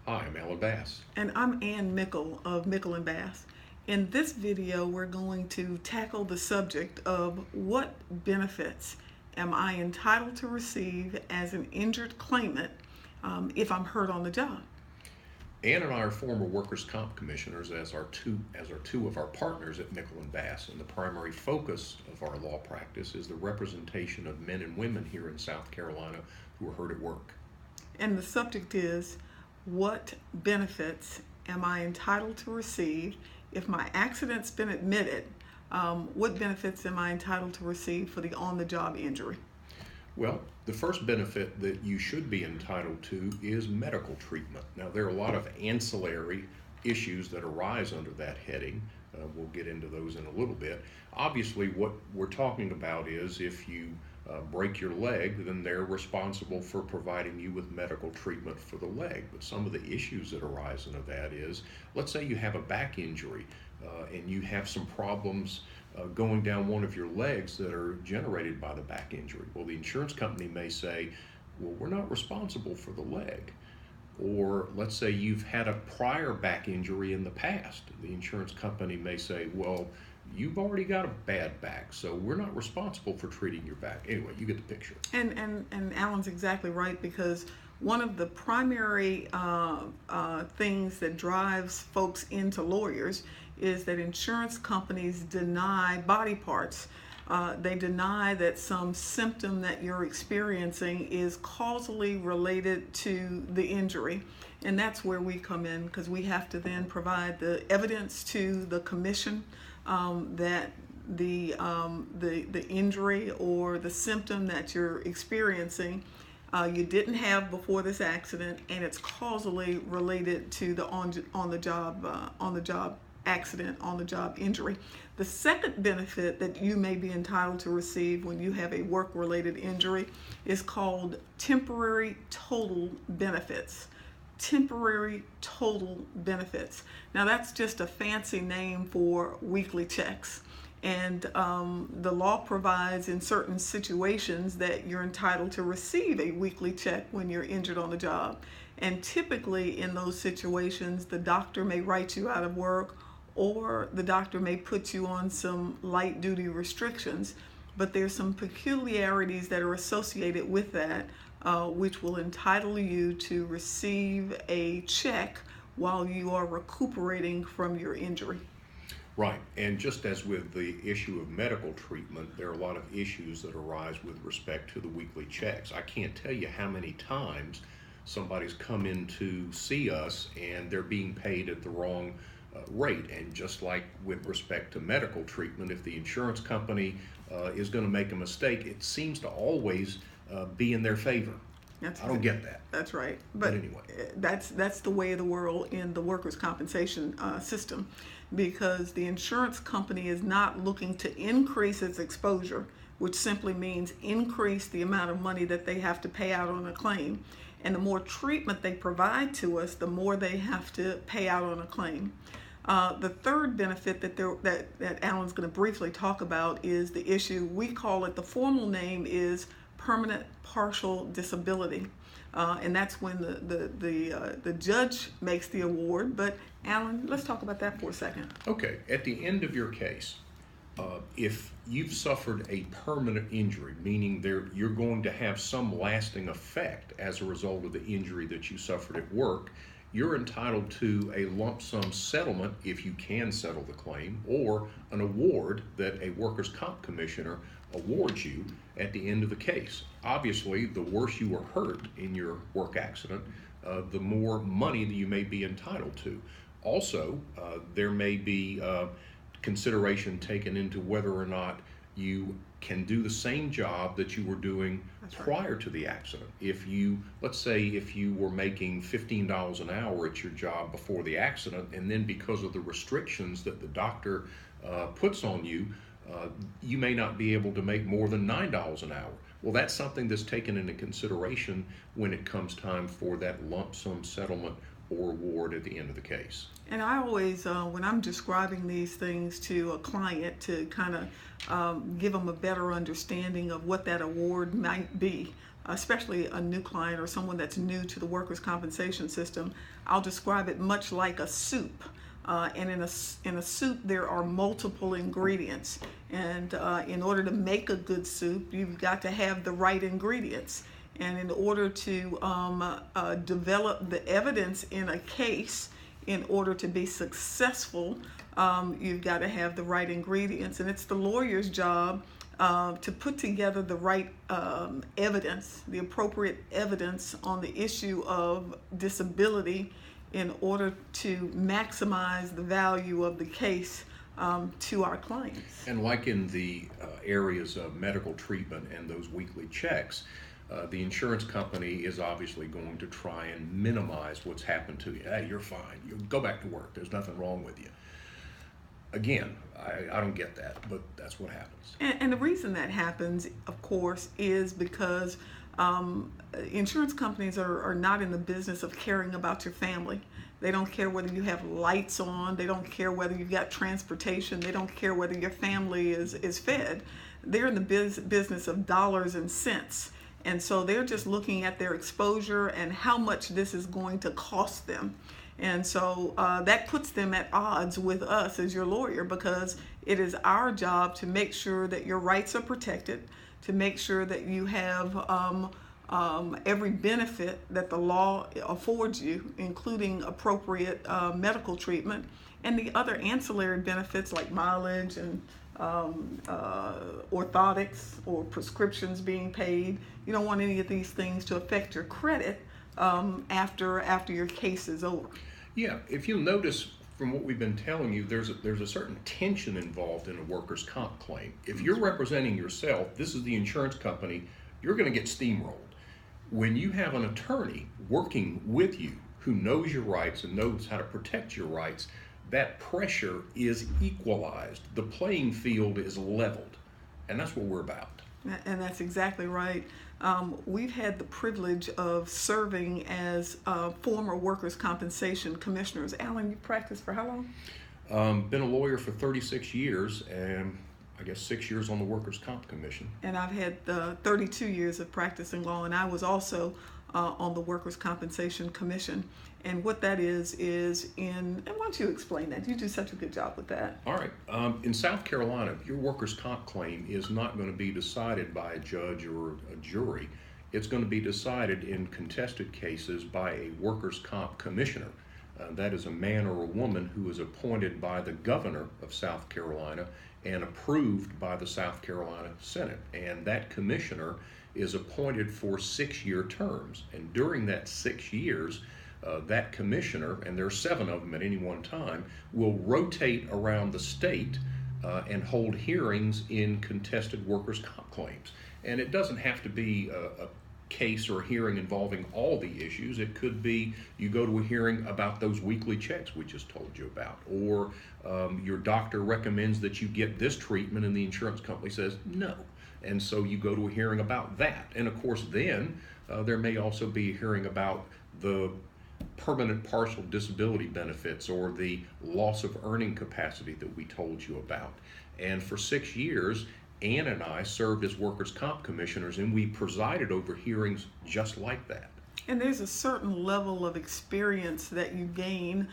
Hi, I'm Mickle and Bass. And I'm Ann Mickle of Mickle and Bass. In this video, we're going to tackle the subject of what benefits am I entitled to receive as an injured claimant if I'm hurt on the job. Ann and I are former workers' comp commissioners as are two of our partners at Mickle and Bass, and the primary focus of our law practice is the representation of men and women here in South Carolina who are hurt at work. And the subject is, what benefits am I entitled to receive if my accident's been admitted? What benefits am I entitled to receive for the on-the-job injury? Well, the first benefit that you should be entitled to is medical treatment. Now, there are a lot of ancillary issues that arise under that heading. We'll get into those in a little bit. Obviously, what we're talking about is if you break your leg, then they're responsible for providing you with medical treatment for the leg. But some of the issues that arise into that is, let's say you have a back injury and you have some problems going down one of your legs that are generated by the back injury. Well, the insurance company may say, well, we're not responsible for the leg. Or let's say you've had a prior back injury in the past. The insurance company may say, well, you've already got a bad back, so we're not responsible for treating your back. Anyway, you get the picture. And Alan's exactly right, because one of the primary things that drives folks into lawyers is that insurance companies deny body parts. They deny that some symptom that you're experiencing is causally related to the injury. And that's where we come in, because we have to then provide the evidence to the commission that the injury or the symptom that you're experiencing you didn't have before this accident, and it's causally related to the on the job accident, on the job injury. The second benefit that you may be entitled to receive when you have a work-related injury is called temporary total benefits. Temporary total benefits. Now, that's just a fancy name for weekly checks. And the law provides in certain situations that you're entitled to receive a weekly check when you're injured on the job. And typically in those situations, the doctor may write you out of work, or the doctor may put you on some light duty restrictions. But there's some peculiarities that are associated with that, which will entitle you to receive a check while you are recuperating from your injury. Right, and just as with the issue of medical treatment, there are a lot of issues that arise with respect to the weekly checks. I can't tell you how many times somebody's come in to see us and they're being paid at the wrong rate. And just like with respect to medical treatment, if the insurance company is going to make a mistake, it seems to always be in their favor. I don't get that. That's right. But anyway, that's the way of the world in the workers' compensation system, because the insurance company is not looking to increase its exposure, which simply means increase the amount of money that they have to pay out on a claim. And the more treatment they provide to us, the more they have to pay out on a claim. The third benefit that Alan's going to briefly talk about is the issue, we call it, the formal name is permanent partial disability. And that's when the judge makes the award. But Alan, let's talk about that for a second. Okay, at the end of your case, if you've suffered a permanent injury, meaning you're going to have some lasting effect as a result of the injury that you suffered at work, you're entitled to a lump sum settlement if you can settle the claim, or an award that a workers' comp commissioner awards you at the end of the case. Obviously, the worse you were hurt in your work accident, the more money that you may be entitled to. Also, there may be consideration taken into whether or not you can do the same job that you were doing prior to the accident. Let's say if you were making $15 an hour at your job before the accident, and then because of the restrictions that the doctor puts on you, you may not be able to make more than $9 an hour. Well, that's something that's taken into consideration when it comes time for that lump sum settlement or award at the end of the case. And I always, when I'm describing these things to a client to kind of give them a better understanding of what that award might be, especially a new client or someone that's new to the workers' compensation system, I'll describe it much like a soup. And in a soup, there are multiple ingredients. And in order to make a good soup, you've got to have the right ingredients. And in order to develop the evidence in a case, in order to be successful, you've got to have the right ingredients. And it's the lawyer's job to put together the right evidence, the appropriate evidence on the issue of disability in order to maximize the value of the case to our clients. And like in the areas of medical treatment and those weekly checks, the insurance company is obviously going to try and minimize what's happened to you. Hey, you're fine. You go back to work. There's nothing wrong with you. Again, I don't get that, but that's what happens. And the reason that happens, of course, is because insurance companies are not in the business of caring about your family. They don't care whether you have lights on. They don't care whether you've got transportation. They don't care whether your family is fed. They're in the business of dollars and cents. And so they're just looking at their exposure and how much this is going to cost them. And so that puts them at odds with us as your lawyer, because it is our job to make sure that your rights are protected, to make sure that you have every benefit that the law affords you, including appropriate medical treatment and the other ancillary benefits like mileage and orthotics or prescriptions being paid. You don't want any of these things to affect your credit after your case is over. Yeah, if you'll notice from what we've been telling you, there's a certain tension involved in a workers' comp claim. If you're representing yourself, this is the insurance company, you're going to get steamrolled. When you have an attorney working with you who knows your rights and knows how to protect your rights, that pressure is equalized. The playing field is leveled, and that's what we're about. And that's exactly right. We've had the privilege of serving as former workers' compensation commissioners. Alan, you practiced for how long? Been a lawyer for 36 years, and I guess 6 years on the Workers' Comp Commission. And I've had 32 years of practicing law, and I was also on the Workers' Compensation Commission. And what that is and why don't you explain that? You do such a good job with that. All right. In South Carolina, your workers' comp claim is not going to be decided by a judge or a jury. It's going to be decided in contested cases by a workers' comp commissioner. That is a man or a woman who is appointed by the governor of South Carolina and approved by the South Carolina Senate. And that commissioner is appointed for 6-year terms. And during that 6 years, that commissioner, and there are 7 of them at any one time, will rotate around the state and hold hearings in contested workers' comp claims. And it doesn't have to be a case or a hearing involving all the issues. It could be you go to a hearing about those weekly checks we just told you about, or your doctor recommends that you get this treatment and the insurance company says no. And so you go to a hearing about that. And of course then there may also be a hearing about the permanent partial disability benefits or the loss of earning capacity that we told you about. And for 6 years, Ann and I served as workers' comp commissioners, and we presided over hearings just like that. And there's a certain level of experience that you gain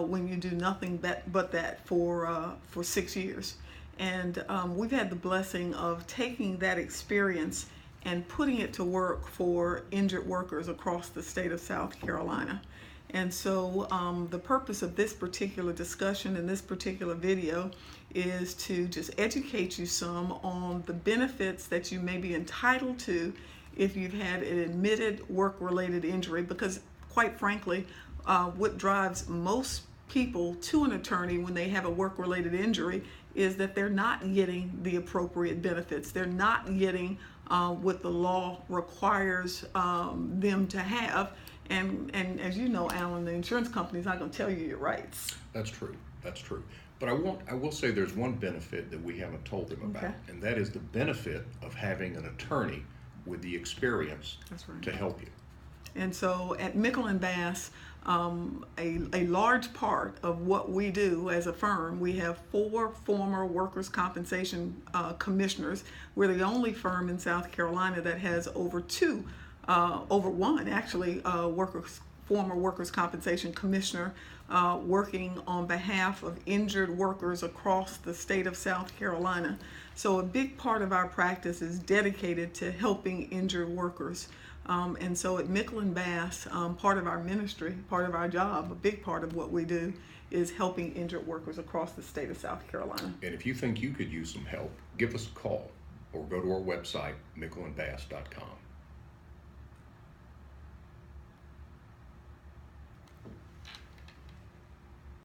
when you do nothing but that for 6 years. And we've had the blessing of taking that experience and putting it to work for injured workers across the state of South Carolina. And so the purpose of this particular discussion and this particular video is to just educate you some on the benefits that you may be entitled to if you've had an admitted work-related injury, because quite frankly, what drives most people to an attorney when they have a work-related injury is that they're not getting the appropriate benefits. They're not getting what the law requires them to have. And as you know, Alan, the insurance company is not going to tell you your rights. That's true. That's true. But I will say there's one benefit that we haven't told them about, and that is the benefit of having an attorney with the experience to help you. And so at Mickle and Bass, a large part of what we do as a firm. We have 4 former workers' compensation commissioners. We're the only firm in South Carolina that has over one actually, former workers' compensation commissioner working on behalf of injured workers across the state of South Carolina. So a big part of our practice is dedicated to helping injured workers. And so at Mickle and Bass, part of our ministry, part of our job, a big part of what we do is helping injured workers across the state of South Carolina. And if you think you could use some help, give us a call or go to our website, mickleandbass.com.